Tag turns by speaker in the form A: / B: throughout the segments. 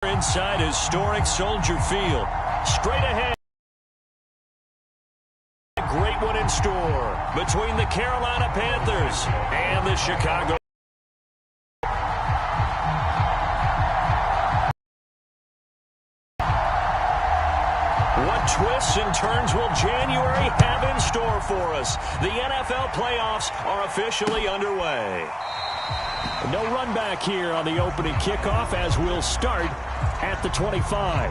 A: Inside historic Soldier Field. Straight ahead. A great one in store between the Carolina Panthers and the Chicago. What twists and turns will January have in store for us? The NFL playoffs are officially underway. No run back here on the opening kickoff as we'll start at the 25.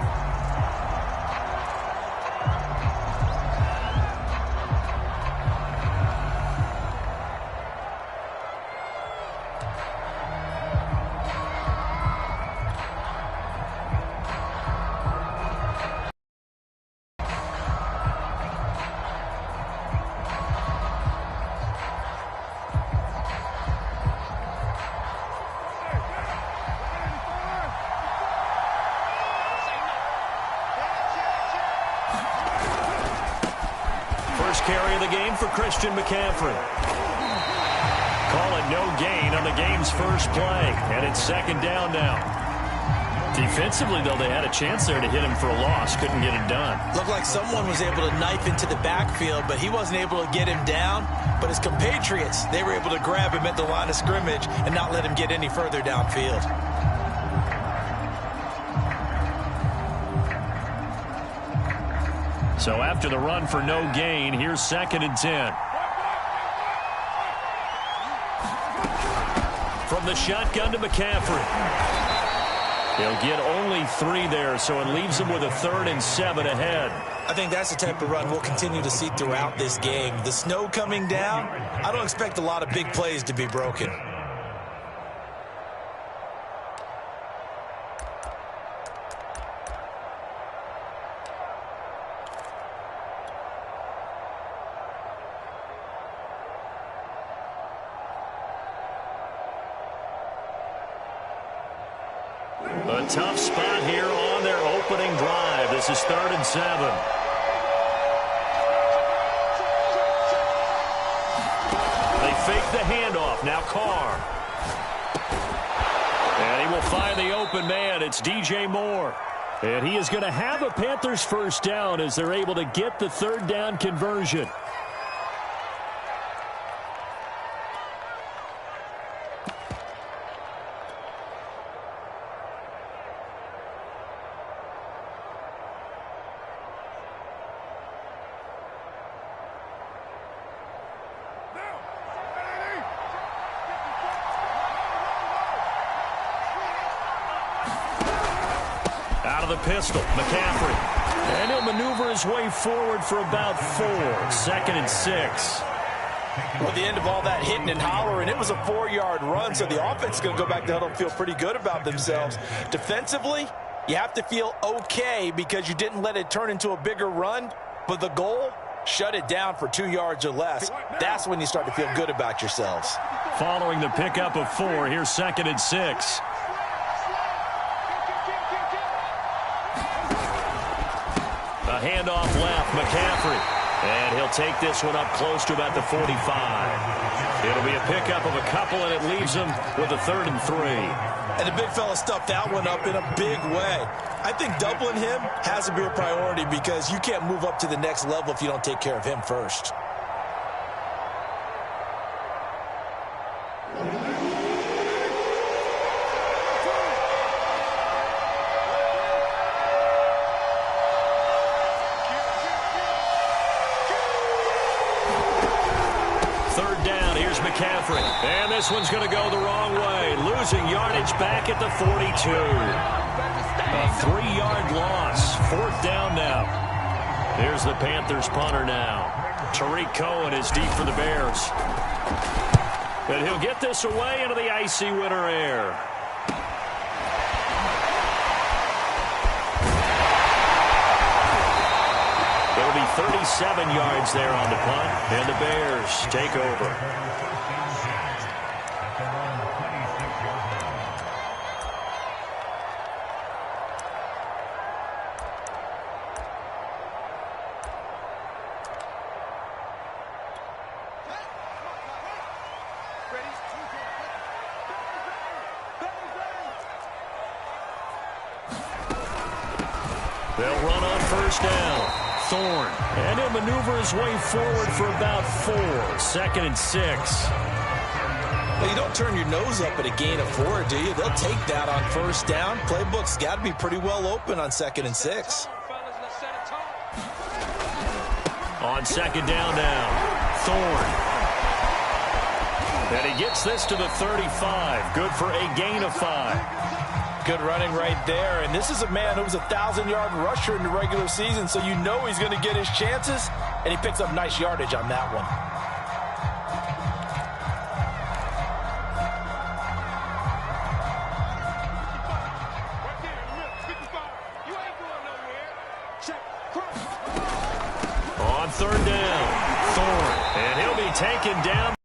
A: Carry of the game for Christian McCaffrey. Call it no gain on the game's first play, and it's second down now. Defensively, though, they had a chance there to hit him for a loss. Couldn't get it done.
B: Looked like someone was able to knife into the backfield, but he wasn't able to get him down. But his compatriots, they were able to grab him at the line of scrimmage and not let him get any further downfield.
A: So after the run for no gain, here's 2nd and 10. From the shotgun to McCaffrey. He'll get only 3 there, so it leaves him with a 3rd and 7 ahead.
B: I think that's the type of run we'll continue to see throughout this game. The snow coming down, I don't expect a lot of big plays to be broken.
A: A tough spot here on their opening drive. This is 3rd and 7. They fake the handoff. Now Carr. And he will find the open man. It's DJ Moore. And he is going to have a Panthers first down as they're able to get the 3rd down conversion. The pistol, McCaffrey. And he'll maneuver his way forward for about 4. 2nd and 6.
B: Well, the end of all that hitting and hollering, it was a 4-yard run, so the offense is going to go back to huddle and feel pretty good about themselves. Defensively, you have to feel okay because you didn't let it turn into a bigger run, but the goal, shut it down for 2 yards or less. That's when you start to feel good about yourselves.
A: Following the pickup of 4, here's 2nd and 6. A handoff left, McCaffrey. And he'll take this one up close to about the 45. It'll be a pickup of a couple, and it leaves him with a 3rd and 3.
B: And the big fella stuffed that one up in a big way. I think doubling him has to be a priority because you can't move up to the next level if you don't take care of him first.
A: McCaffrey. And this one's going to go the wrong way. Losing yardage back at the 42. A 3-yard loss. 4th down now. Here's the Panthers punter now. Tariq Cohen is deep for the Bears. And he'll get this away into the icy winter air. It'll be 37 yards there on the punt, and the Bears take over. They'll run on first down. Thorne. And he'll maneuver his way forward for about 4. 2nd and 6.
B: Well, you don't turn your nose up at a gain of 4, do you? They'll take that on first down. Playbook's got to be pretty well open on 2nd and 6.
A: On 2nd down now, Thorne. And he gets this to the 35. Good for a gain of 5.
B: Good running right there. And this is a man who was a 1,000-yard rusher in the regular season, so you know he's going to get his chances, and he picks up nice yardage on that one.
A: On 3rd down, Thorne. And he'll be taken down.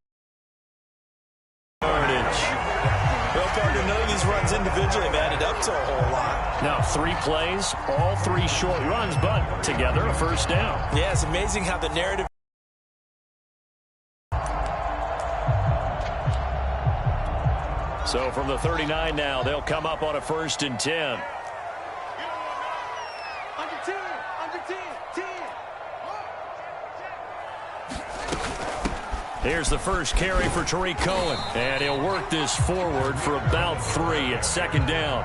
B: Well, partner, none of these runs individually have added up to a whole lot.
A: Now 3 plays, all 3 short runs, but together a first down.
B: Yeah, it's amazing how the narrative.
A: So from the 39 now, they'll come up on a 1st and 10. Here's the first carry for Tariq Cohen. And he'll work this forward for about 3 at 2nd down.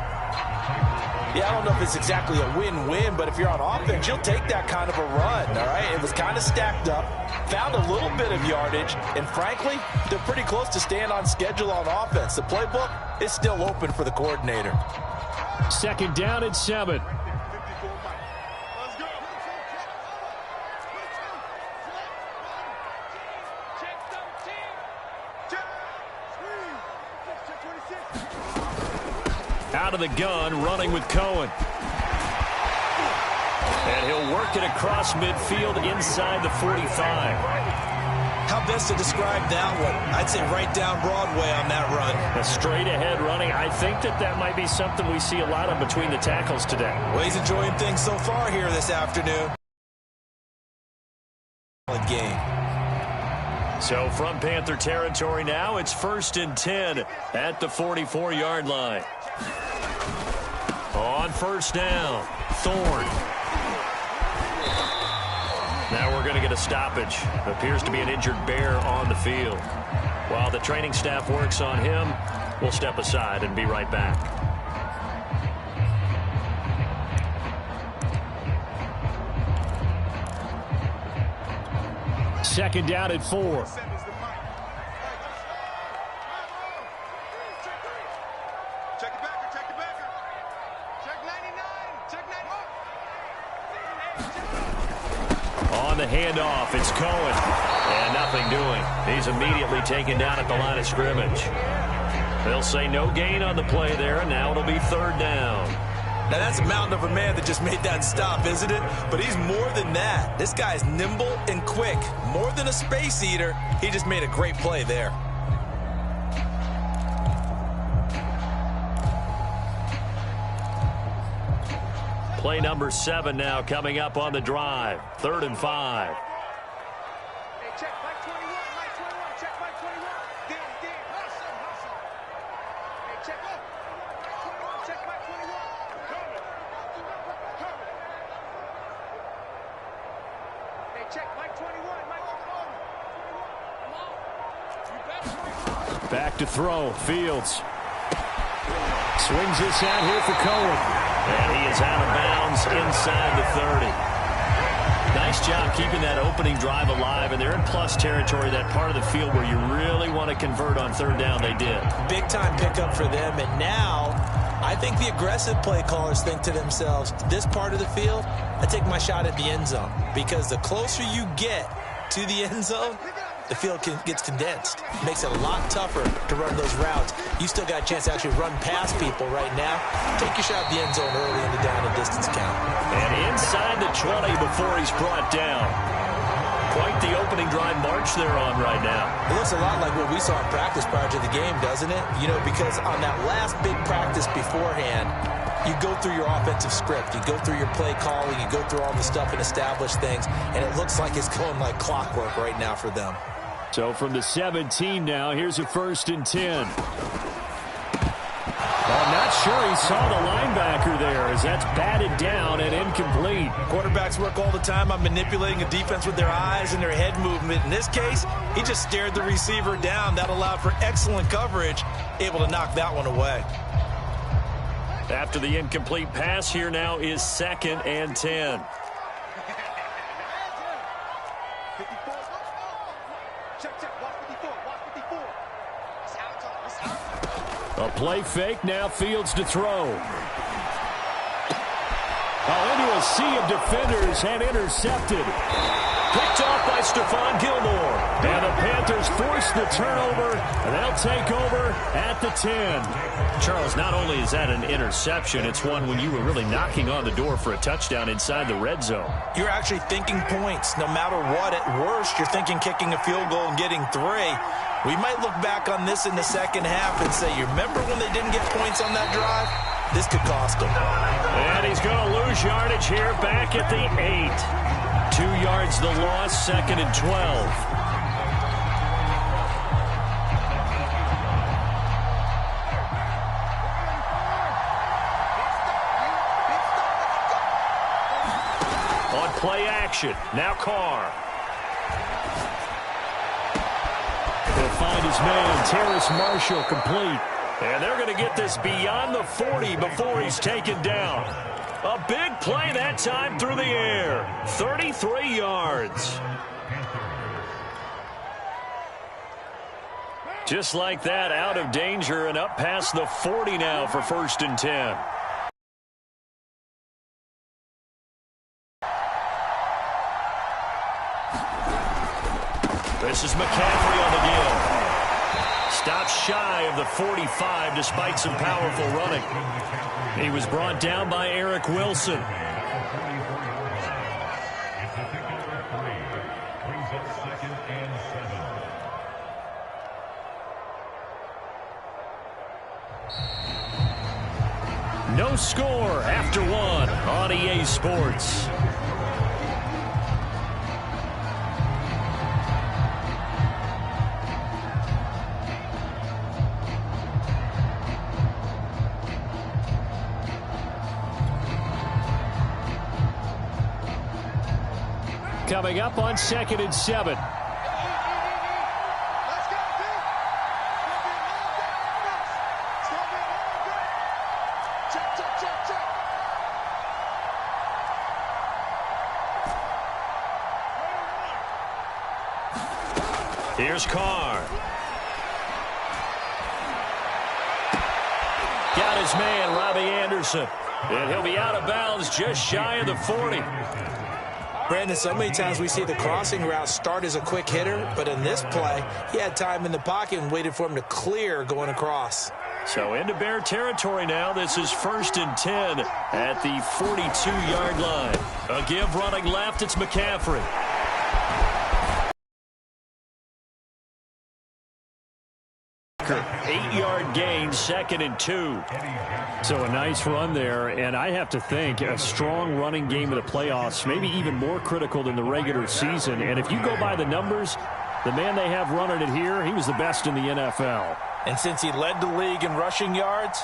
B: Yeah, I don't know if it's exactly a win-win, but if you're on offense, you'll take that kind of a run, all right? It was kind of stacked up, found a little bit of yardage, and frankly, they're pretty close to staying on schedule on offense. The playbook is still open for the coordinator.
A: 2nd down and 7. Out of the gun, running with Cohen. And he'll work it across midfield inside the 45.
B: How best to describe that one? I'd say right down Broadway on that run.
A: A straight-ahead running. I think that might be something we see a lot of between the tackles today.
B: Well, he's enjoying things so far here this afternoon. Game.
A: So from Panther territory now, it's 1st and 10 at the 44-yard line. On first down, Thorne. Now we're going to get a stoppage. Appears to be an injured bear on the field. While the training staff works on him, we'll step aside and be right back. Second down at 4. On the handoff, it's Cohen. And nothing doing. He's immediately taken down at the line of scrimmage. They'll say no gain on the play there, and now it'll be 3rd down.
B: Now, that's a mountain of a man that just made that stop, isn't it? But he's more than that. This guy's nimble and quick. More than a space eater. He just made a great play there.
A: Play number 7 now coming up on the drive. 3rd and 5.
C: Check Mike 21, Mike 21, check Mike 21. Dan, hustle. Hey, check up. Mike 21, check Mike 21. Hey, check Mike 21, Mike 21.
A: Back to throw, Fields. Swings this out here for Cohen. And he is out of bounds inside the 30. Nice job keeping that opening drive alive, and they're in plus territory, that part of the field where you really want to convert on 3rd down. They did.
B: Big-time pickup for them, and now I think the aggressive play callers think to themselves, this part of the field, I take my shot at the end zone, because the closer you get to the end zone, the field gets condensed. It makes it a lot tougher to run those routes. You still got a chance to actually run past people right now. Take your shot at the end zone early in the down and distance count.
A: And inside the 20 before he's brought down. Quite the opening drive march they're on right now.
B: It looks a lot like what we saw in practice prior to the game, doesn't it? You know, because on that last big practice beforehand, you go through your offensive script, you go through your play calling, you go through all the stuff and establish things, and it looks like it's going like clockwork right now for them.
A: So from the 17 now, here's a 1st and 10. Well, not not sure he saw the linebacker there as that's batted down and incomplete.
B: Quarterbacks work all the time on manipulating a defense with their eyes and their head movement. In this case, he just stared the receiver down. That allowed for excellent coverage, able to knock that one away.
A: After the incomplete pass, here now is 2nd and 10. A play fake, now Fields to throw. Into a sea of defenders and intercepted. Picked off by Stephon Gilmore. And the Panthers force the turnover, and they'll take over at the 10. Charles, not only is that an interception, it's one when you were really knocking on the door for a touchdown inside the red zone.
B: You're actually thinking points. No matter what, at worst, you're thinking kicking a field goal and getting 3. We might look back on this in the second half and say, you remember when they didn't get points on that drive? This could cost them.
A: And he's going to lose yardage here back at the 8. 2 yards the loss, 2nd and 12. On play action, now Carr. He'll find his man, Terrace Marshall, complete. And they're going to get this beyond the 40 before he's taken down. A big play that time through the air. 33 yards. Just like that, out of danger and up past the 40 now for 1st and 10. This is McCaffrey on the deal. Stops shy of the 45 despite some powerful running. He was brought down by Eric Wilson. No score after 1 on EA Sports. Coming up on 2nd and 7. Here's Carr. Got his man, Robbie Anderson. And he'll be out of bounds just shy of the 40.
B: Brandon, so many times we see the crossing route start as a quick hitter, but in this play, he had time in the pocket and waited for him to clear going across.
A: So into Bear territory now. This is 1st and 10 at the 42-yard line. A give running left, it's McCaffrey. Eight-yard gain, 2nd and 2. So a nice run there, and I have to think a strong running game of the playoffs, maybe even more critical than the regular season. And if you go by the numbers, the man they have running it here, he was the best in the NFL.
B: And since he led the league in rushing yards,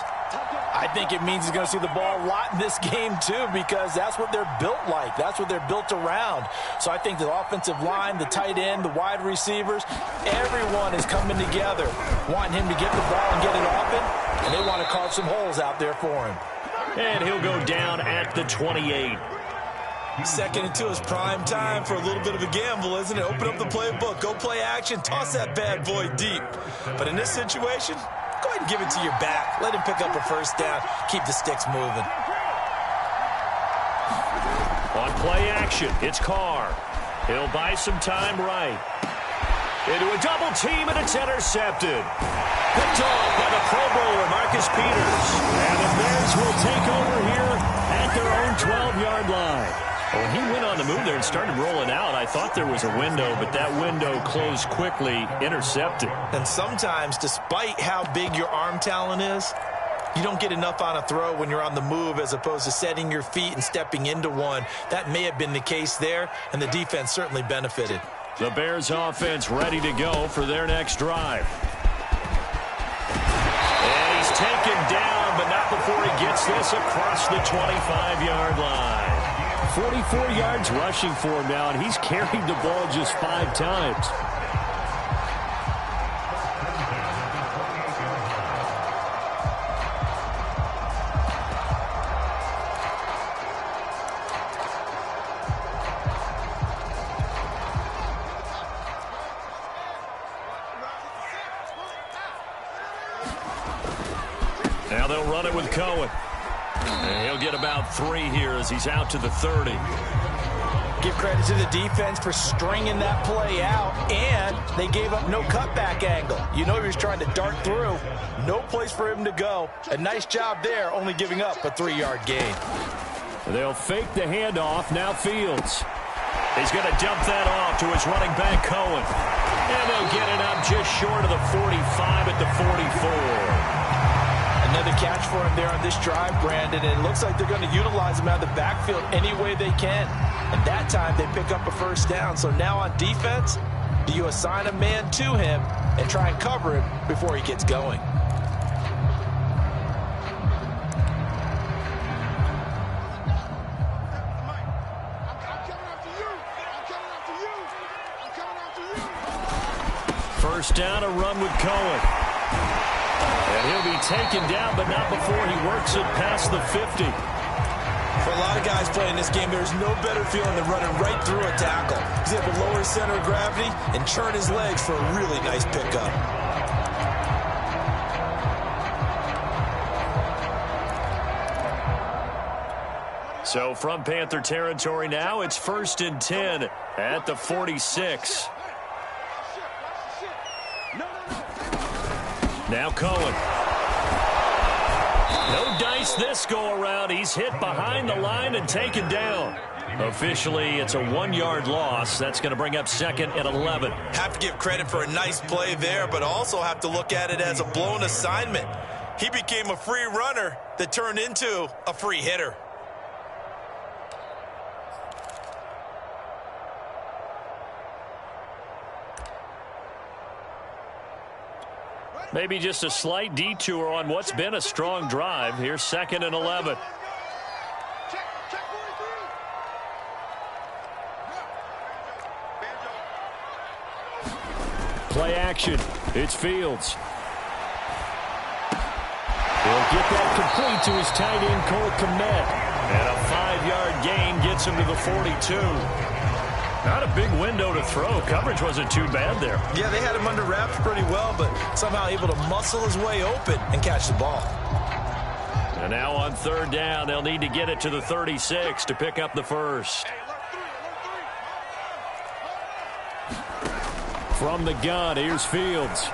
B: I think it means he's going to see the ball a lot in this game too, because that's what they're built like. That's what they're built around. So I think the offensive line, the tight end, the wide receivers, everyone is coming together, wanting him to get the ball and get it open, and they want to carve some holes out there for him.
A: And he'll go down at the 28.
B: 2nd and 2 is prime time for a little bit of a gamble, isn't it? Open up the playbook, go play action, toss that bad boy deep. But in this situation, go ahead and give it to your back. Let him pick up a 1st down. Keep the sticks moving.
A: On play action, it's Carr. He'll buy some time right. Into a double team, and it's intercepted. Picked off by the Pro Bowler, Marcus Peters. And the Bears will take over here at their own 12-yard line. When he went on the move there and started rolling out, I thought there was a window, but that window closed quickly, intercepted.
B: And sometimes, despite how big your arm talent is, you don't get enough on a throw when you're on the move as opposed to setting your feet and stepping into one. That may have been the case there, and the defense certainly benefited.
A: The Bears offense ready to go for their next drive. And he's taken down, but not before gets this across the 25-yard line. 44 yards rushing for him now, and he's carried the ball just 5 times. Now they'll run it with Cohen. And he'll get about 3 here as he's out to the 30.
B: Give credit to the defense for stringing that play out, and they gave up no cutback angle. You know he was trying to dart through. No place for him to go. A nice job there, only giving up a 3-yard gain.
A: They'll fake the handoff. Now Fields. He's going to dump that off to his running back, Cohen. And they'll get it up just short of the 45 at the 44.
B: Another catch for him there on this drive, Brandon, and it looks like they're going to utilize him out of the backfield any way they can. And that time they pick up a first down. So now on defense, do you assign a man to him and try and cover him before he gets going?
A: First down, a run with Cohen. And he'll be taken down, but not before he works it past the 50.
B: For a lot of guys playing this game, there's no better feeling than running right through a tackle. He's able to lower his center of gravity and churn his legs for a really nice pickup.
A: So from Panther territory now, it's 1st and 10 at the 46. Now Cohen. No dice this go-around. He's hit behind the line and taken down. Officially, it's a 1-yard loss. That's going to bring up 2nd and 11.
B: Have to give credit for a nice play there, but also have to look at it as a blown assignment. He became a free runner that turned into a free hitter.
A: Maybe just a slight detour on what's been a strong drive. Here's 2nd and 11. Play action. It's Fields. He'll get that complete to his tight end, Cole Kmet. And a 5-yard gain gets him to the 42. Not a big window to throw. Coverage wasn't too bad there.
B: Yeah, they had him under wraps pretty well, but somehow able to muscle his way open and catch the ball.
A: And now on 3rd down, they'll need to get it to the 36 to pick up the first. From the gun, here's Fields.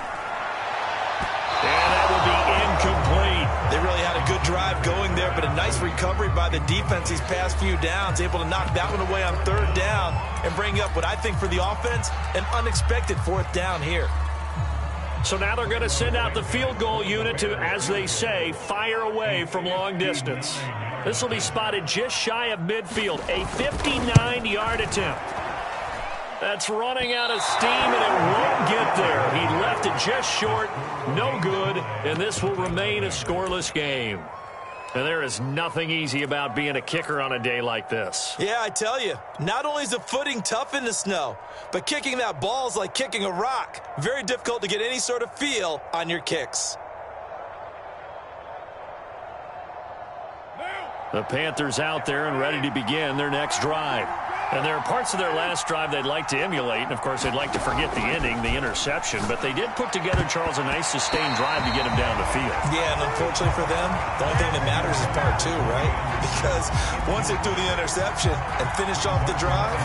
A: And that will be incomplete.
B: They really had a good drive going there, but a nice recovery by the defense these past few downs, able to knock that one away on 3rd down and bring up what I think for the offense, an unexpected 4th down here.
A: So now they're going to send out the field goal unit to, as they say, fire away from long distance. This will be spotted just shy of midfield, a 59-yard attempt. That's running out of steam, and it won't get there. He left it just short, no good, and this will remain a scoreless game. And there is nothing easy about being a kicker on a day like this.
B: Yeah, I tell you, not only is the footing tough in the snow, but kicking that ball is like kicking a rock. Very difficult to get any sort of feel on your kicks.
A: The Panthers out there and ready to begin their next drive. And there are parts of their last drive they'd like to emulate. And, of course, they'd like to forget the ending, the interception. But they did put together, Charles, a nice sustained drive to get him down the field.
B: Yeah, and unfortunately for them, the only thing that matters is part 2, right? Because once they threw the interception and finished off the drive,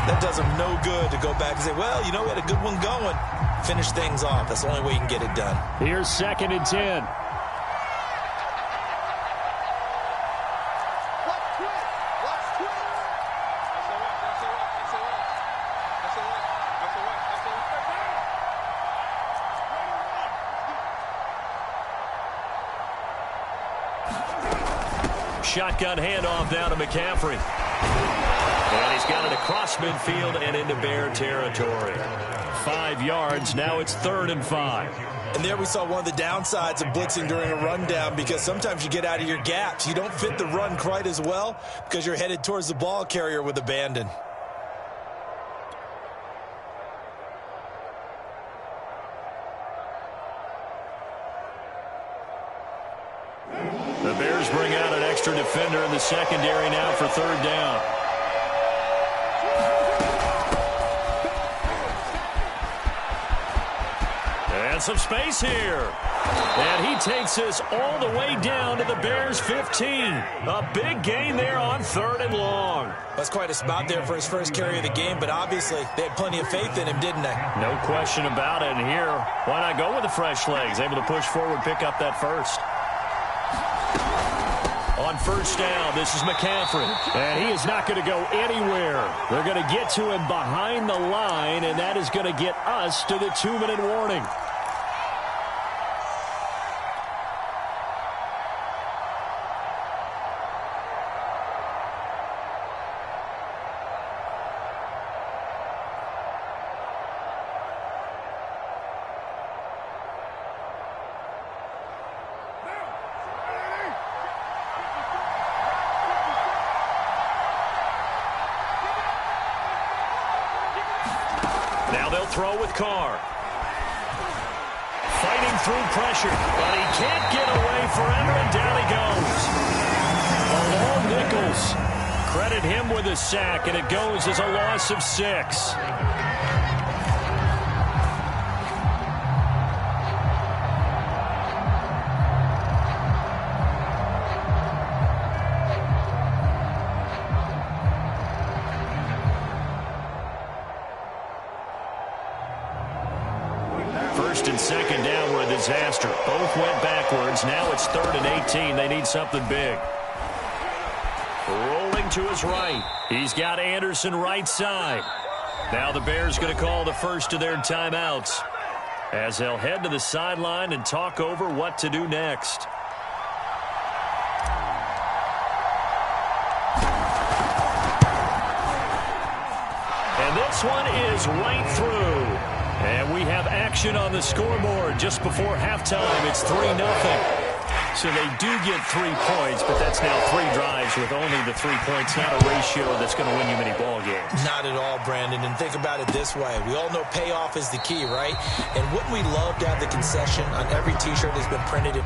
B: that does them no good to go back and say, well, you know, we had a good one going. Finish things off. That's the only way you can get it done.
A: Here's 2nd and 10. Shotgun handoff down to McCaffrey. And he's got it across midfield and into Bear territory. 5 yards. Now it's 3rd and 5.
B: And there we saw one of the downsides of blitzing during a rundown, because sometimes you get out of your gaps. You don't fit the run quite as well because you're headed towards the ball carrier with abandon.
A: The Bears bring out an extra defender in the secondary now for third down. And some space here. And he takes us all the way down to the Bears' 15. A big gain there on third and long.
B: That's quite a spot there for his first carry of the game, but obviously they had plenty of faith in him, didn't they?
A: No question about it. And here, why not go with the fresh legs? Able to push forward, pick up that first. On first down, this is McCaffrey. And he is not going to go anywhere. They're going to get to him behind the line, and that is going to get us to the 2-minute warning. Throw with Carr. Fighting through pressure, but he can't get away forever, and down he goes. Along Nichols. Credit him with a sack, and it goes as a loss of 6. First and second down were a disaster. Both went backwards. Now it's 3rd and 18. They need something big. Rolling to his right. He's got Anderson right side. Now the Bears going to call the first of their timeouts as they'll head to the sideline and talk over what to do next. And this one is right through. And we have action on the scoreboard just before halftime. It's 3-0. So they do get 3 points, but that's now 3 drives with only the 3 points. Not a ratio that's going to win you many ball games.
B: Not at all, Brandon. And think about it this way. We all know payoff is the key, right? And wouldn't we love to have the concession on every T-shirt that's been printed in...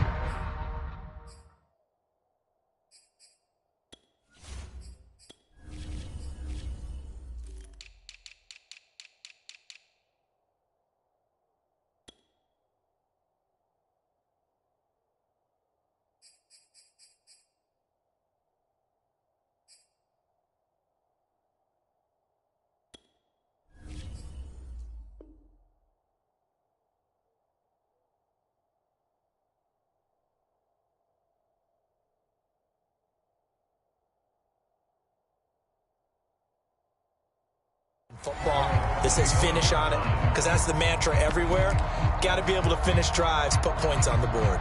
B: football that says finish on it, because that's the mantra everywhere. Got to be able to finish drives, put points on the board.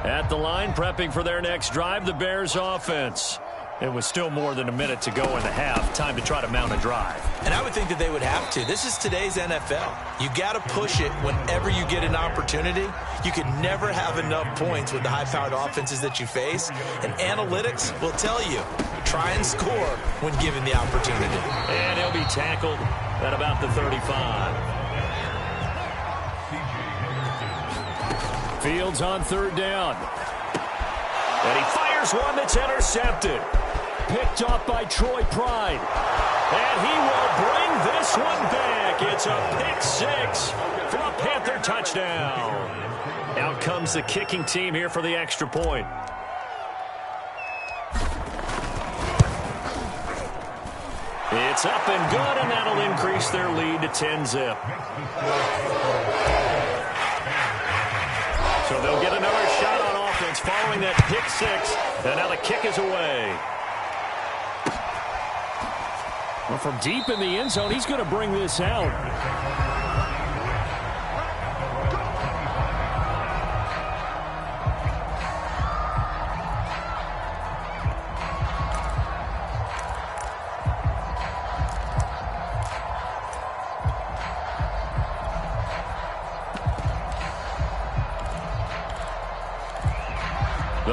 A: At the line, prepping for their next drive, the Bears offense. It was still more than a minute to go in the half. Time to try to mount a drive.
B: And I would think that they would have to. This is today's NFL. You got to push it whenever you get an opportunity. You can never have enough points with the high-powered offenses that you face. And analytics will tell you, try and score when given the opportunity.
A: And he'll be tackled at about the 35. Fields on third down. And he fires one that's intercepted. Picked off by Troy Pride. And he will bring this one back. It's a pick 6 for a Panther touchdown. Out comes the kicking team here for the extra point. It's up and good, and that'll increase their lead to 10-zip. So they'll get another shot on offense following that pick 6. And now the kick is away. Well, from deep in the end zone, he's going to bring this out.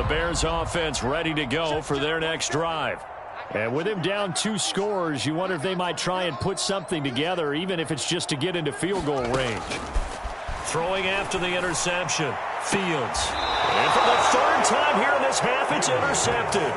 A: The Bears offense ready to go for their next drive. And with him down 2 scores, you wonder if they might try and put something together, even if it's just to get into field goal range. Throwing after the interception. Fields. And for the 3rd time here in this half, it's intercepted.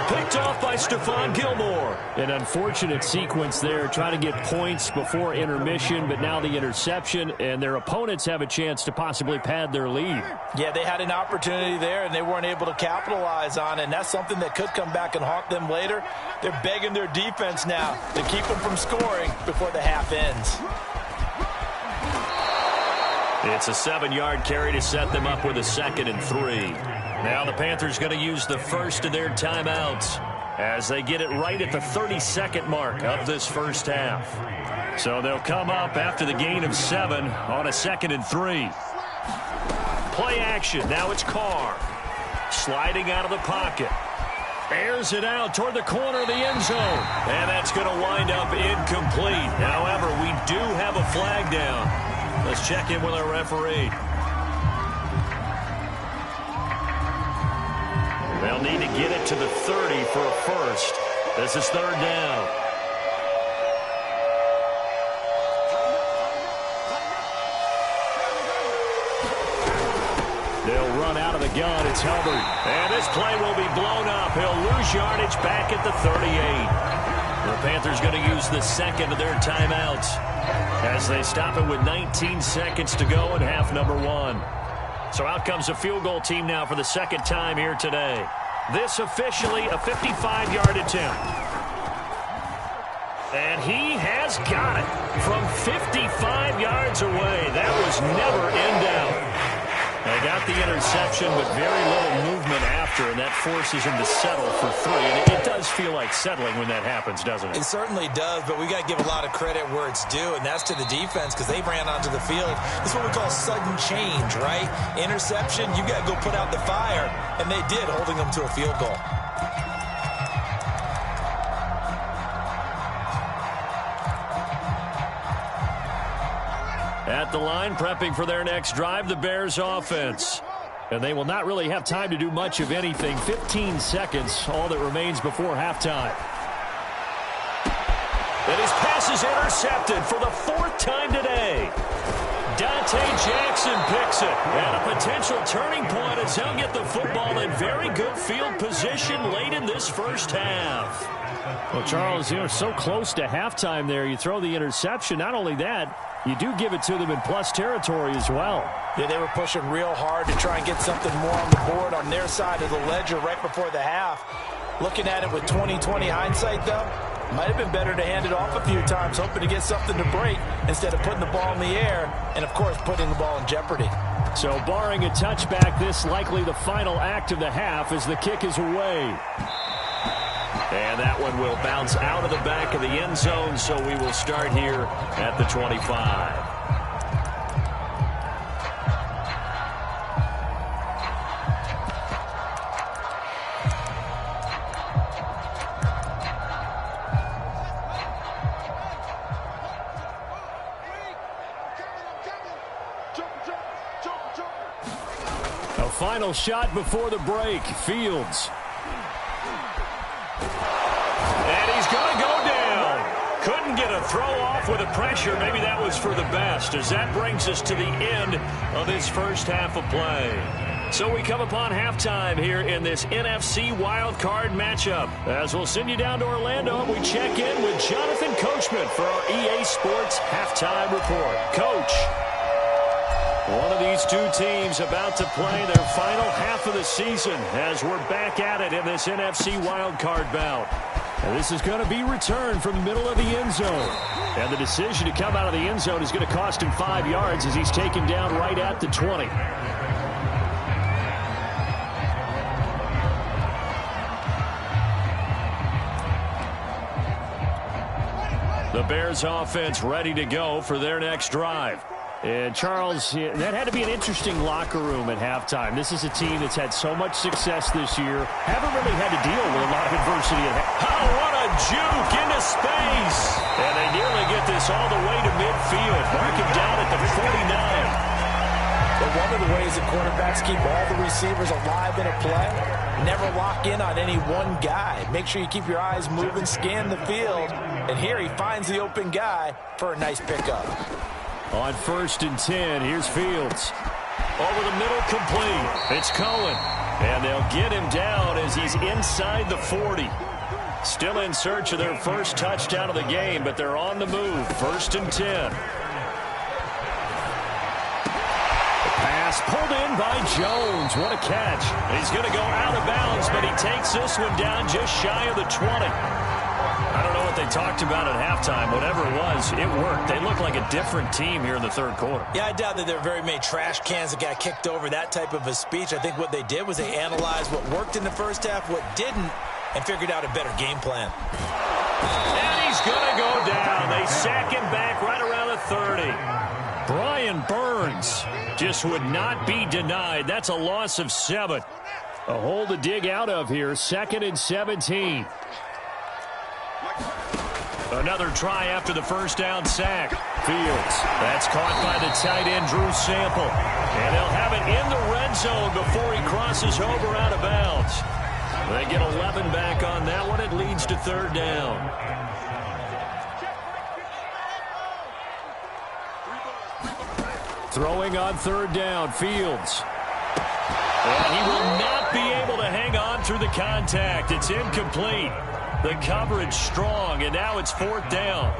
A: Picked off by Stephon Gilmore. An unfortunate sequence there, trying to get points before intermission, but now the interception, and their opponents have a chance to possibly pad their lead.
B: Yeah, they had an opportunity there, and they weren't able to capitalize on it, and that's something that could come back and haunt them later. They're begging their defense now to keep them from scoring before the half ends.
A: It's a 7-yard carry to set them up with a 2nd and 3. Now the Panthers going to use the first of their timeouts as they get it right at the 32nd mark of this first half. So they'll come up after the gain of 7 on a 2nd and 3. Play action. Now it's Carr. Sliding out of the pocket. Airs it out toward the corner of the end zone. And that's going to wind up incomplete. However, we do have a flag down. Let's check in with our referee. They'll need to get it to the 30 for a first. This is 3rd down. They'll run out of the gun. It's Hubbard. And this play will be blown up. He'll lose yardage back at the 38. The Panthers going to use the 2nd of their timeouts as they stop it with 19 seconds to go in half number 1. So out comes a field goal team now for the 2nd time here today. This officially a 55-yard attempt. And he has got it from 55 yards away. That was never in doubt. They got the interception, but very little movement after, and that forces him to settle for 3. And it does feel like settling when that happens, doesn't it?
B: It certainly does, but we got to give a lot of credit where it's due, and that's to the defense because they ran onto the field. This is what we call sudden change, right? Interception, you got to go put out the fire, and they did, holding them to a field goal.
A: At the line, prepping for their next drive, the Bears offense. And they will not really have time to do much of anything. 15 seconds, all that remains before halftime. And his pass is intercepted for the 4th time today. Dante Jackson picks it. And a potential turning point as he'll get the football in very good field position late in this first half. Well, Charles, you're so close to halftime there. You throw the interception. Not only that, you do give it to them in plus territory as well.
B: Yeah, they were pushing real hard to try and get something more on the board on their side of the ledger right before the half. Looking at it with 20/20 hindsight, though, might have been better to hand it off a few times, hoping to get something to break instead of putting the ball in the air and, of course, putting the ball in jeopardy.
A: So barring a touchback, this likely the final act of the half as the kick is away. And that one will bounce out of the back of the end zone, so we will start here at the 25. A final shot before the break. Fields. And he's going to go down. Couldn't get a throw off with the pressure. Maybe that was for the best, as that brings us to the end of this first half of play. So we come upon halftime here in this NFC wildcard matchup. As we'll send you down to Orlando, we check in with Jonathan Coachman for our EA Sports Halftime Report. Coach, one of these two teams about to play their final half of the season as we're back at it in this NFC wildcard bout. And this is going to be returned from the middle of the end zone. And the decision to come out of the end zone is going to cost him 5 yards as he's taken down right at the 20. The Bears offense ready to go for their next drive. And, Charles, that had to be an interesting locker room at halftime. This is a team that's had so much success this year. Haven't really had to deal with a lot of adversity at halftime. Oh, what a juke into space. And they nearly get this all the way to midfield. Mark him down at the 49.
B: But one of the ways that quarterbacks keep all the receivers alive in a play, never lock in on any one guy. Make sure you keep your eyes moving, scan the field. And here he finds the open guy for a nice pickup.
A: On 1st and 10, here's Fields. Over the middle, complete. It's Cohen. And they'll get him down as he's inside the 40. Still in search of their first touchdown of the game, but they're on the move. 1st and 10. Pass pulled in by Jones. What a catch. He's going to go out of bounds, but he takes this one down just shy of the 20. I don't know what they talked about at halftime. Whatever it was, it worked. They look like a different team here in the third quarter.
B: Yeah, I doubt that there are very many trash cans that got kicked over, that type of a speech. I think what they did was they analyzed what worked in the first half, what didn't, and figured out a better game plan.
A: And he's going to go down. They sack him back right around the 30. Brian Burns just would not be denied. That's a loss of 7. A hole to dig out of here. 2nd and 17. Another try after the first down sack. Fields. That's caught by the tight end, Drew Sample. And they'll have it in the red zone before he crosses over out of bounds. They get 11 back on that one. It leads to 3rd down. Throwing on 3rd down, Fields. And he will not be able to hang on through the contact. It's incomplete. The coverage strong, and now it's 4th down.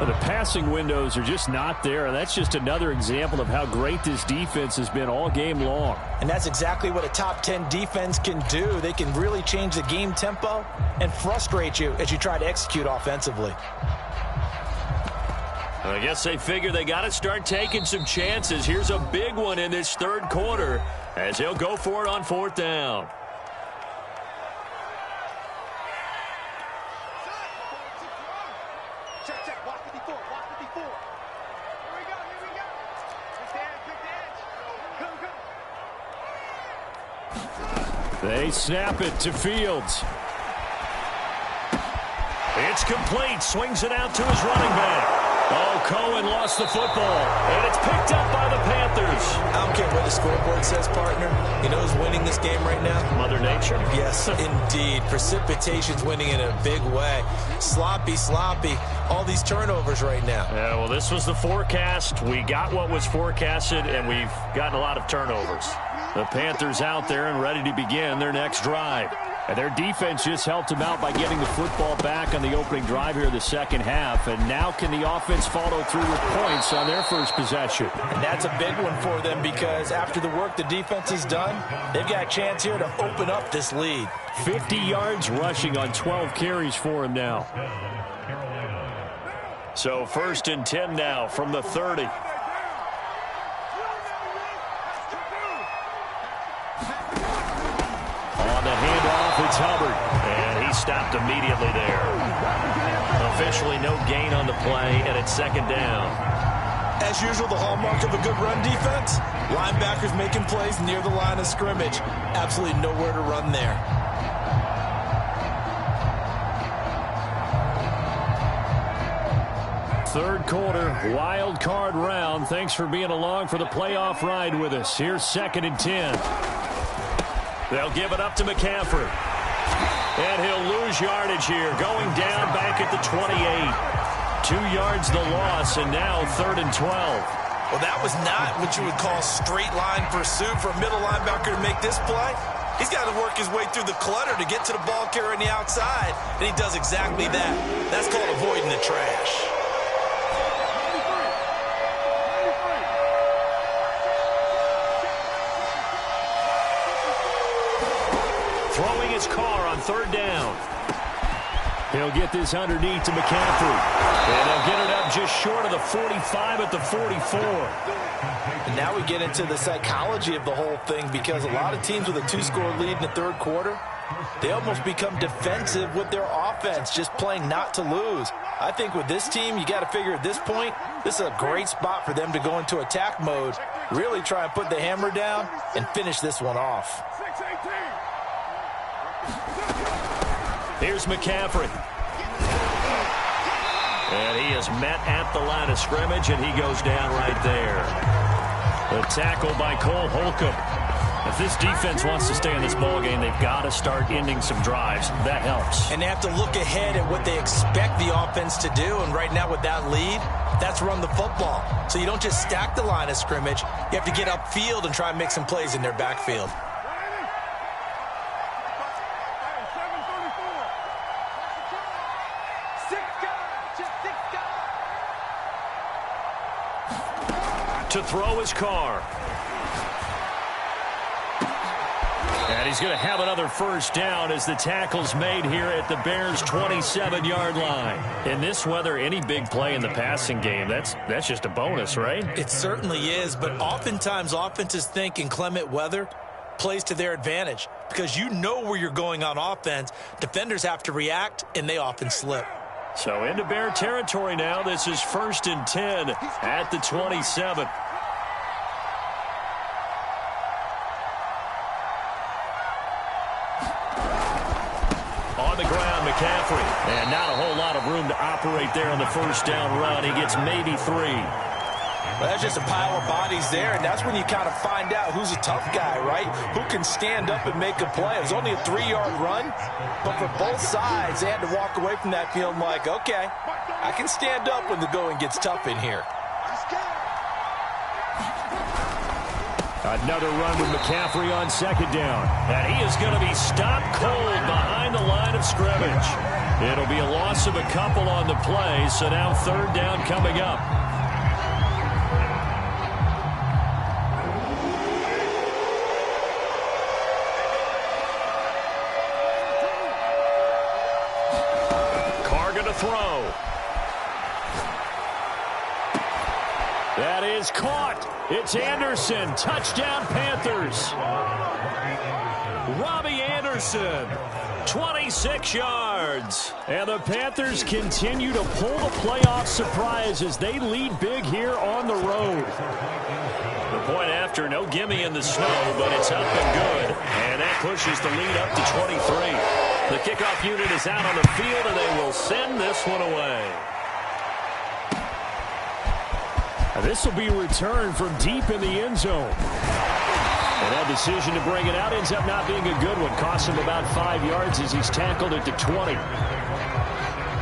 A: The passing windows are just not there. That's just another example of how great this defense has been all game long.
B: And that's exactly what a top 10 defense can do. They can really change the game tempo and frustrate you as you try to execute offensively.
A: I guess they figure they got to start taking some chances. Here's a big one in this 3rd quarter as he'll go for it on 4th down.
C: Check, walk 54, walk 54. Here we go. Pick the edge.
A: They snap it to Fields. It's complete. Swings it out to his running back. Oh, Cohen lost the football, and it's picked up by the Panthers.
B: I don't care what the scoreboard says, partner. You know who's winning this game right now?
A: Mother Nature?
B: Yes, indeed. Precipitation's winning in a big way. Sloppy. All these turnovers right now.
A: Yeah, well, this was the forecast. We got what was forecasted, and we've gotten a lot of turnovers. The Panthers out there and ready to begin their next drive. And their defense just helped them out by getting the football back on the opening drive here in the second half. And now can the offense follow through with points on their first possession?
B: And that's a big one for them because after the work the defense has done, they've got a chance here to open up this lead.
A: 50 yards rushing on 12 carries for him now. So 1st and 10 now from the 30. On the handoff, it's Hubbard. And he stopped immediately there. Officially no gain on the play, and it's 2nd down.
B: As usual, the hallmark of a good run defense, linebackers making plays near the line of scrimmage. Absolutely nowhere to run there.
A: Third quarter, wild card round. Thanks for being along for the playoff ride with us. Here's 2nd and 10. They'll give it up to McCaffrey. And he'll lose yardage here, going down back at the 28. 2 yards the loss, and now 3rd and 12.
B: Well, that was not what you would call straight line pursuit for a middle linebacker to make this play. He's got to work his way through the clutter to get to the ball carrier on the outside, and he does exactly that. That's called avoiding the trash.
A: Throwing his car on 3rd down. He'll get this underneath to McCaffrey. And they'll get it up just short of the 45 at the 44.
B: And now we get into the psychology of the whole thing because a lot of teams with a 2-score lead in the 3rd quarter, they almost become defensive with their offense, just playing not to lose. I think with this team, you got to figure at this point, this is a great spot for them to go into attack mode, really try and put the hammer down and finish this one off.
A: Here's McCaffrey. And he is met at the line of scrimmage, and he goes down right there. The tackle by Cole Holcomb. If this defense wants to stay in this ballgame, they've got to start ending some drives. That helps.
B: And they have to look ahead at what they expect the offense to do. And right now with that lead, that's run the football. So you don't just stack the line of scrimmage. You have to get upfield and try and make some plays in their backfield.
A: To throw his car. And he's going to have another first down as the tackle's made here at the Bears' 27-yard line. In this weather, any big play in the passing game, that's just a bonus, right?
B: It certainly is, but oftentimes offenses think inclement weather plays to their advantage because you know where you're going on offense. Defenders have to react, and they often slip.
A: So into Bear territory now. This is 1st and 10 at the 27. On the ground, McCaffrey. And not a whole lot of room to operate there on the first down run. He gets maybe 3.
B: Well, that's just a pile of bodies there, and that's when you kind of find out who's a tough guy, right? Who can stand up and make a play. It was only a 3-yard run, but for both sides, they had to walk away from that field like, okay, I can stand up when the going gets tough in here.
A: Another run with McCaffrey on 2nd down. And he is going to be stopped cold behind the line of scrimmage. It'll be a loss of a couple on the play, so now 3rd down coming up. Throw. That is caught. It's Anderson. Touchdown, Panthers. Robbie Anderson, 26 yards. And the Panthers continue to pull the playoff surprise as they lead big here on the road. The point after, no gimme in the snow, but it's up and good. And that pushes the lead up to 23. The kickoff unit is out on the field, and they will send this one away. This will be returned from deep in the end zone. And that decision to bring it out ends up not being a good one. Costs him about 5 yards as he's tackled at the 20.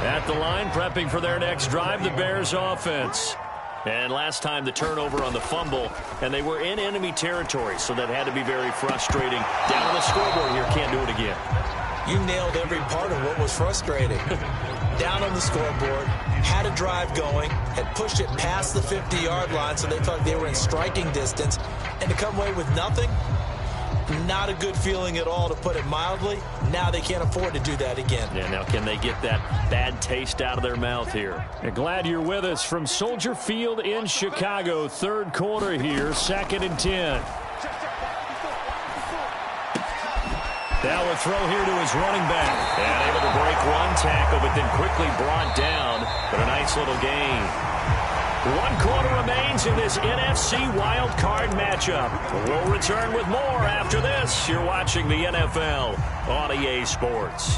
A: At the line, prepping for their next drive, the Bears offense. And last time the turnover on the fumble, and they were in enemy territory, so that had to be very frustrating. Down on the scoreboard here, can't do it again.
B: You nailed every part of what was frustrating. Down on the scoreboard, had a drive going, had pushed it past the 50-yard line so they felt like they were in striking distance, and to come away with nothing, not a good feeling at all, to put it mildly. Now they can't afford to do that again.
A: Yeah, now can they get that bad taste out of their mouth here? Glad you're with us from Soldier Field in Chicago. 3rd quarter here, 2nd and 10. Now a throw here to his running back. And able to break one tackle, but then quickly brought down. But a nice little gain. 1 quarter remains in this NFC Wild Card matchup. We'll return with more after this. You're watching the NFL on EA Sports.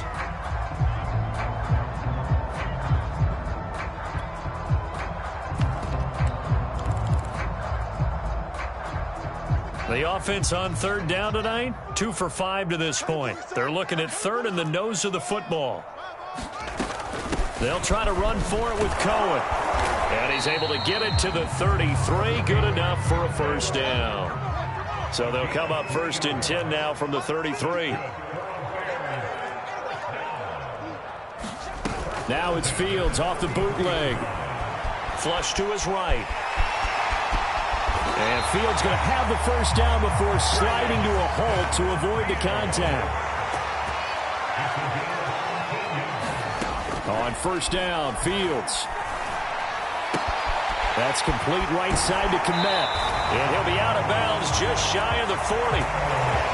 A: The offense on 3rd down tonight, 2 for 5 to this point. They're looking at 3rd in the nose of the football. They'll try to run for it with Cohen. And he's able to get it to the 33. Good enough for a first down. So they'll come up 1st and 10 now from the 33. Now it's Fields off the bootleg. Flush to his right. And Fields going to have the first down before sliding to a halt to avoid the contact. On 1st down, Fields. That's complete right side to Kmet. And he'll be out of bounds just shy of the 40.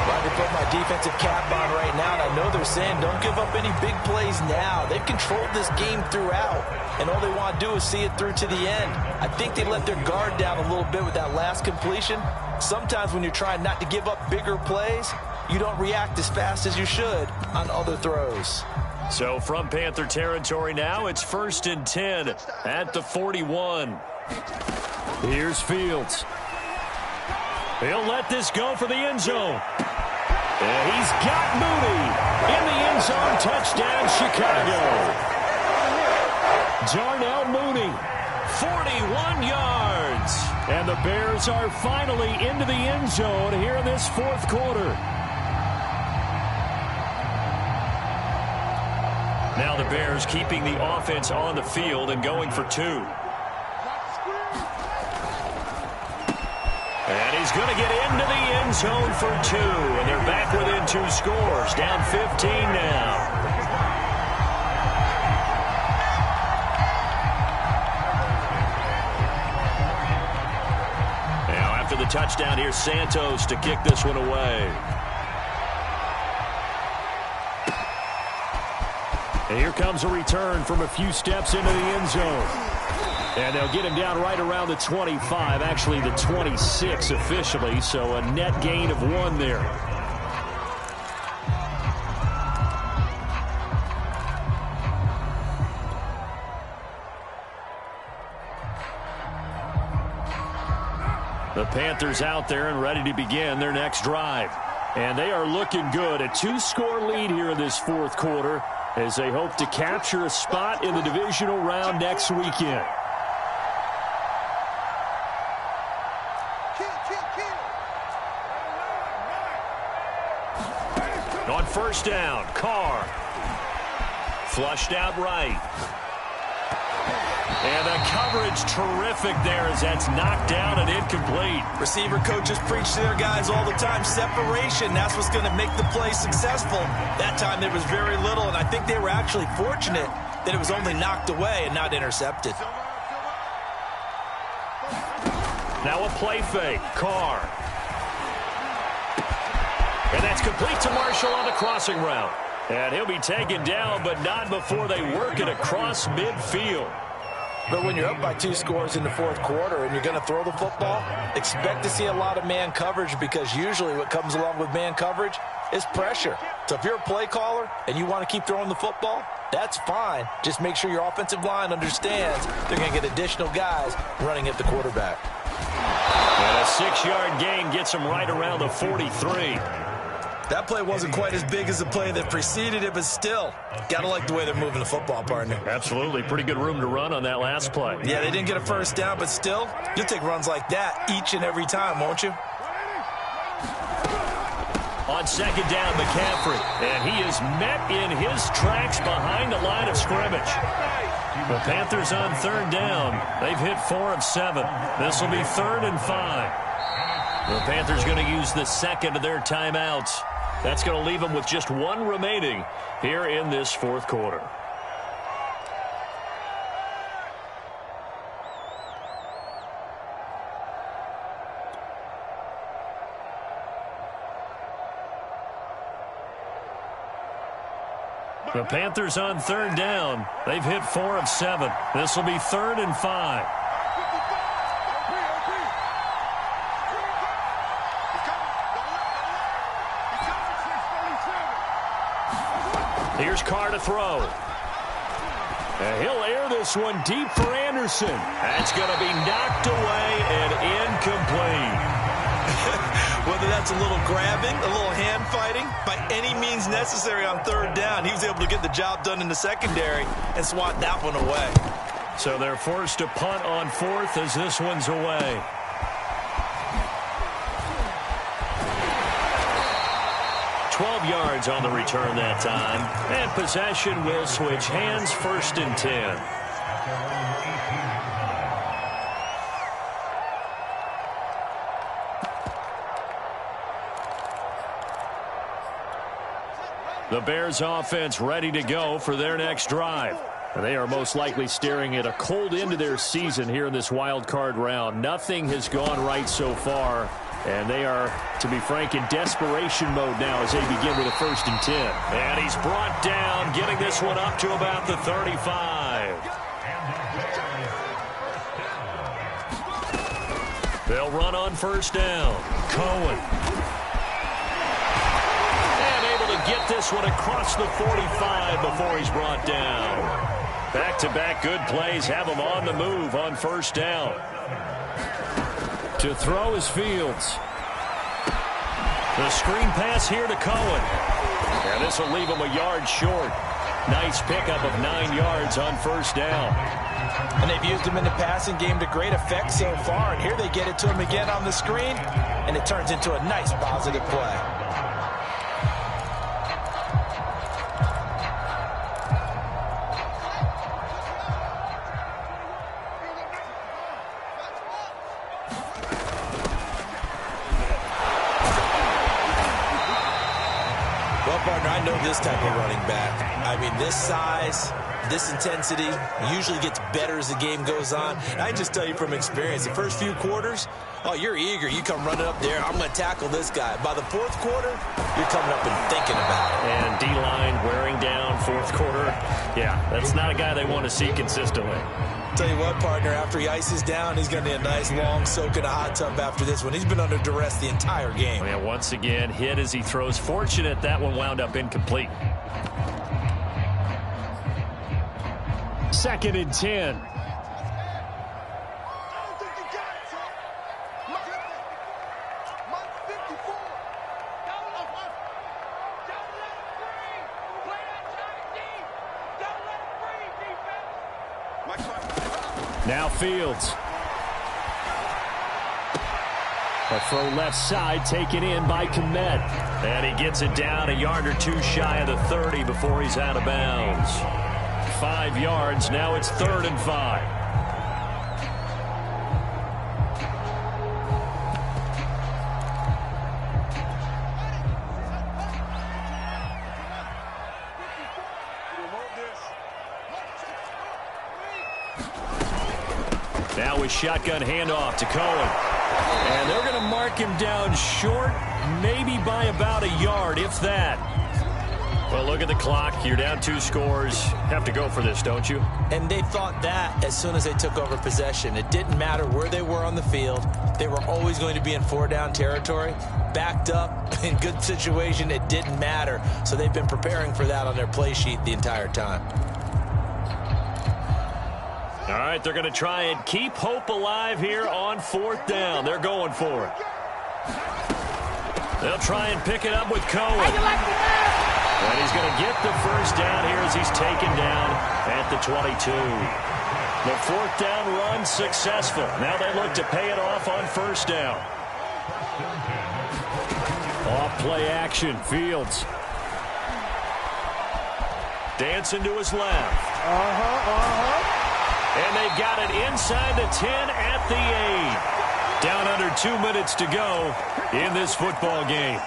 B: Glad to put my defensive cap on right now, and I know they're saying don't give up any big plays now. They've controlled this game throughout, and all they want to do is see it through to the end. I think they let their guard down a little bit with that last completion. Sometimes when you're trying not to give up bigger plays, you don't react as fast as you should on other throws.
A: So from Panther territory now, it's 1st and 10 at the 41. Here's Fields. He'll let this go for the end zone. And he's got Mooney in the end zone. Touchdown, Chicago. Darnell Mooney, 41 yards. And the Bears are finally into the end zone here in this fourth quarter. Now the Bears keeping the offense on the field and going for two. And he's going to get into the end zone for two. And they're back within 2 scores. Down 15 now. Now after the touchdown, here's Santos to kick this one away. And here comes a return from a few steps into the end zone. And they'll get him down right around the 25, actually the 26 officially, so a net gain of 1 there. The Panthers out there and ready to begin their next drive. And they are looking good. A 2-score lead here in this fourth quarter as they hope to capture a spot in the divisional round next weekend. On first down, Carr. Flushed out right. And the coverage terrific there as that's knocked down and incomplete.
B: Receiver coaches preach to their guys all the time. Separation, that's what's going to make the play successful. That time there was very little, and I think they were actually fortunate that it was only knocked away and not intercepted.
A: Now a play fake. Carr. And that's complete to Marshall on the crossing route. And he'll be taken down, but not before they work it across midfield.
B: But when you're up by 2 scores in the fourth quarter and you're going to throw the football, expect to see a lot of man coverage, because usually what comes along with man coverage is pressure. So if you're a play caller and you want to keep throwing the football, that's fine. Just make sure your offensive line understands they're going to get additional guys running at the quarterback.
A: And a 6-yard gain gets him right around the 43.
B: That play wasn't quite as big as the play that preceded it, but still, got to like the way they're moving the football, partner.
A: Absolutely. Pretty good room to run on that last play.
B: Yeah, they didn't get a first down, but still, you'll take runs like that each and every time, won't you?
A: On second down, McCaffrey. And he is met in his tracks behind the line of scrimmage. The Panthers on third down. They've hit 4 of 7. This will be 3rd and 5. The Panthers going to use the second of their timeouts. That's going to leave them with just 1 remaining here in this fourth quarter. The Panthers on third down. They've hit 4 of 7. This will be 3rd and 5. Here's Carr to throw. And he'll air this one deep for Anderson. That's going to be knocked away and incomplete.
B: Whether that's a little grabbing, a little hand fighting, by any means necessary on third down, he was able to get the job done in the secondary and swat that one away.
A: So they're forced to punt on 4th as this one's away. Yards on the return that time, and possession will switch hands. 1st and 10. The Bears offense ready to go for their next drive. They are most likely staring at a cold end to their season here in this wild card round. Nothing has gone right so far. And they are, to be frank, in desperation mode now as they begin with a 1st and 10. And he's brought down, getting this one up to about the 35. They'll run on 1st down. Cohen. And able to get this one across the 45 before he's brought down. Back-to-back good plays have him on the move on 1st down. To throw is Fields. The screen pass here to Cohen. And this will leave him a yard short. Nice pickup of 9 yards on first down.
B: And they've used him in the passing game to great effect so far. And here they get it to him again on the screen. And it turns into a nice positive play. Well, partner, I know this type of running back. I mean, this size, this intensity usually gets better as the game goes on. And I just tell you from experience, the first few quarters, oh, you're eager. You come running up there, I'm going to tackle this guy. By the fourth quarter, you're coming up and thinking about it.
A: And D-line wearing down fourth quarter. Yeah, that's not a guy they want to see consistently.
B: Tell you what, partner, after he ices down, he's going to need a nice long soak in a hot tub after this one. He's been under duress the entire game.
A: Oh, yeah, once again, hit as he throws. Fortunate that one wound up incomplete. 2nd and 10. Now Fields. A throw left side taken in by Kmet. And he gets it down a yard or two shy of the 30 before he's out of bounds. 5 yards. Now it's 3rd and 5. Now with shotgun handoff to Cohen. And they're going to mark him down short, maybe by about a yard, if that. Well, look at the clock. You're down 2 scores. Have to go for this, don't you?
B: And they thought that as soon as they took over possession. It didn't matter where they were on the field. They were always going to be in 4-down territory. Backed up, in good situation, it didn't matter. So they've been preparing for that on their play sheet the entire time.
A: All right, they're going to try and keep hope alive here on 4th down. They're going for it. They'll try and pick it up with Cohen. And he's going to get the first down here as he's taken down at the 22. The 4th down run successful. Now they look to pay it off on 1st down. Off play action. Fields. Dancing to his left. And they've got it inside the 10 at the 8. Down under 2 minutes to go in this football game.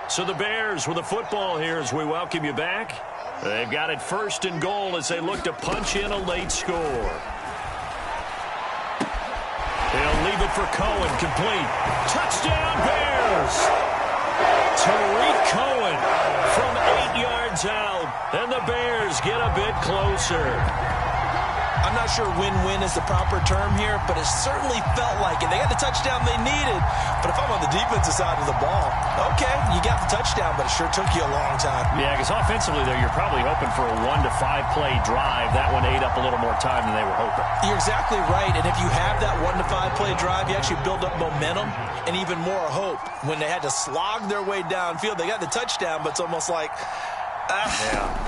A: So the Bears with the football here as we welcome you back. They've got it 1st and goal as they look to punch in a late score. They'll leave it for Cohen, complete. Touchdown Bears! Tariq Cohen from 8 yards out, and the Bears get a bit closer.
B: I'm not sure win-win is the proper term here, but it certainly felt like it. They got the touchdown they needed, but if I'm on the defensive side of the ball, okay, you got the touchdown, but it sure took you a long time.
A: Yeah, because offensively, though, you're probably hoping for a 1 to 5 play drive. That one ate up a little more time than they were hoping.
B: You're exactly right, and if you have that 1 to 5 play drive, you actually build up momentum and even more hope. When they had to slog their way downfield, they got the touchdown, but it's almost like,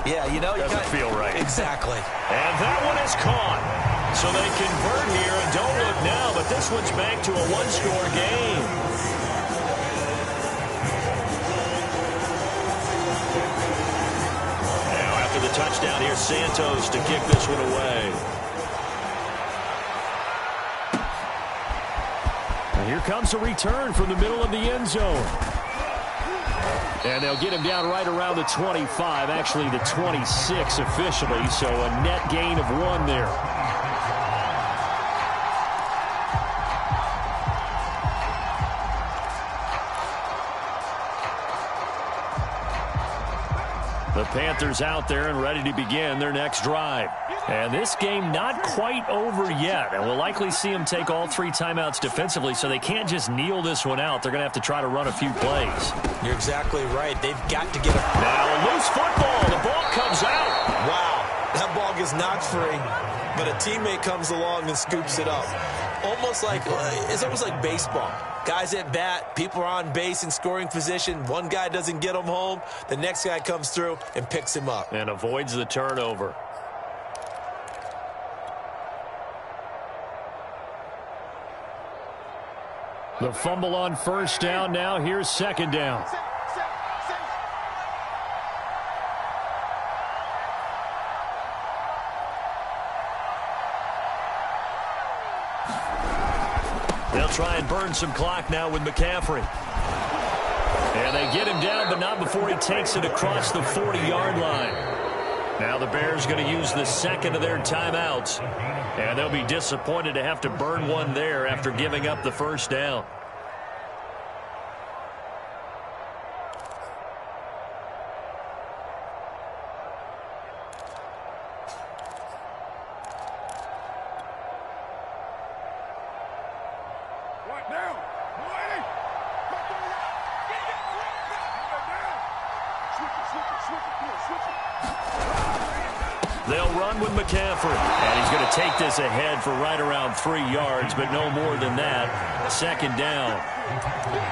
B: yeah, you know,
A: doesn't feel right.
B: Exactly.
A: And that one is caught. So they convert here, and don't look now, but this one's back to a 1-score game. Now after the touchdown, here's Santos to kick this one away. And here comes a return from the middle of the end zone. And they'll get him down right around the 25, actually the 26 officially, so a net gain of 1 there. The Panthers out there and ready to begin their next drive. And this game not quite over yet. And we'll likely see them take all 3 timeouts defensively, so they can't just kneel this one out. They're going to have to try to run a few plays.
B: You're exactly right. They've got to get a...
A: Now a loose football. The ball comes out.
B: Wow. That ball gets was knocked free, but a teammate comes along and scoops it up. It's almost like baseball. Guys at bat, people are on base in scoring position. One guy doesn't get him home. The next guy comes through and picks him up.
A: And avoids the turnover. The fumble on first down. Now here's second down. They'll try and burn some clock now with McCaffrey. And they get him down, but not before he takes it across the 40-yard line. Now the Bears going to use the second of their timeouts. And they'll be disappointed to have to burn one there after giving up the first down. They'll run with McCaffrey. And he's going to take this ahead for right around 3 yards, but no more than that. Second down.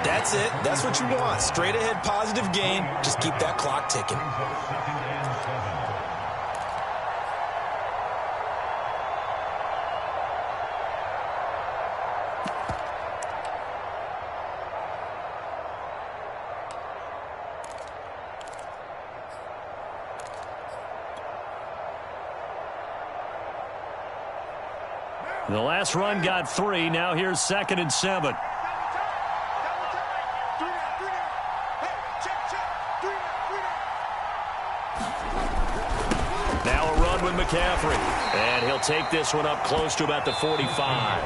B: That's it. That's what you want. Straight ahead positive gain. Just keep that clock ticking.
A: The last run got 3. Now here's 2nd and 7. Now a run with McCaffrey. And he'll take this one up close to about the 45.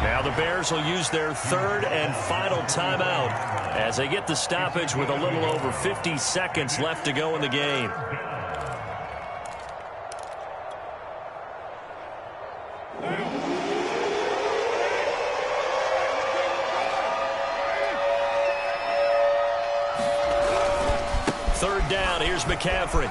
A: Now the Bears will use their third and final timeout as they get the stoppage with a little over 50 seconds left to go in the game. Third down, here's McCaffrey.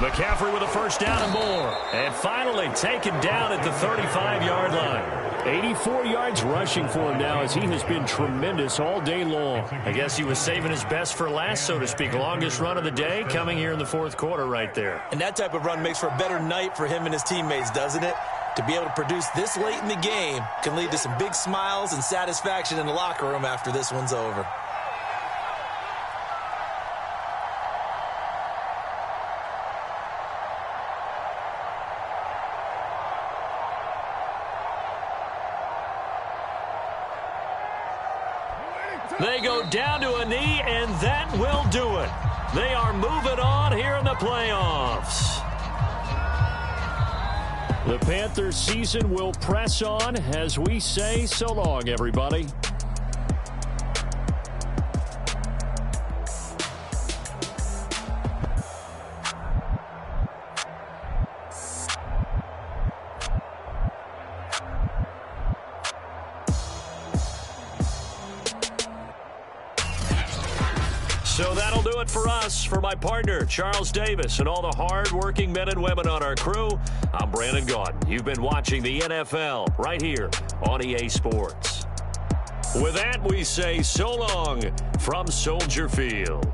A: McCaffrey with a first down and more. And finally taken down at the 35-yard line. 84 yards rushing for him now as he has been tremendous all day long. I guess he was saving his best for last, so to speak. Longest run of the day coming here in the fourth quarter right there.
B: And that type of run makes for a better night for him and his teammates, doesn't it? To be able to produce this late in the game can lead to some big smiles and satisfaction in the locker room after this one's over.
A: They go down to a knee, and that will do it. They are moving on here in the playoffs. The Panthers season will press on as we say so long, everybody. So that'll do it for us. For my partner, Charles Davis, and all the hard-working men and women on our crew, I'm Brandon Gaudin. You've been watching the NFL right here on EA Sports. With that, we say so long from Soldier Field.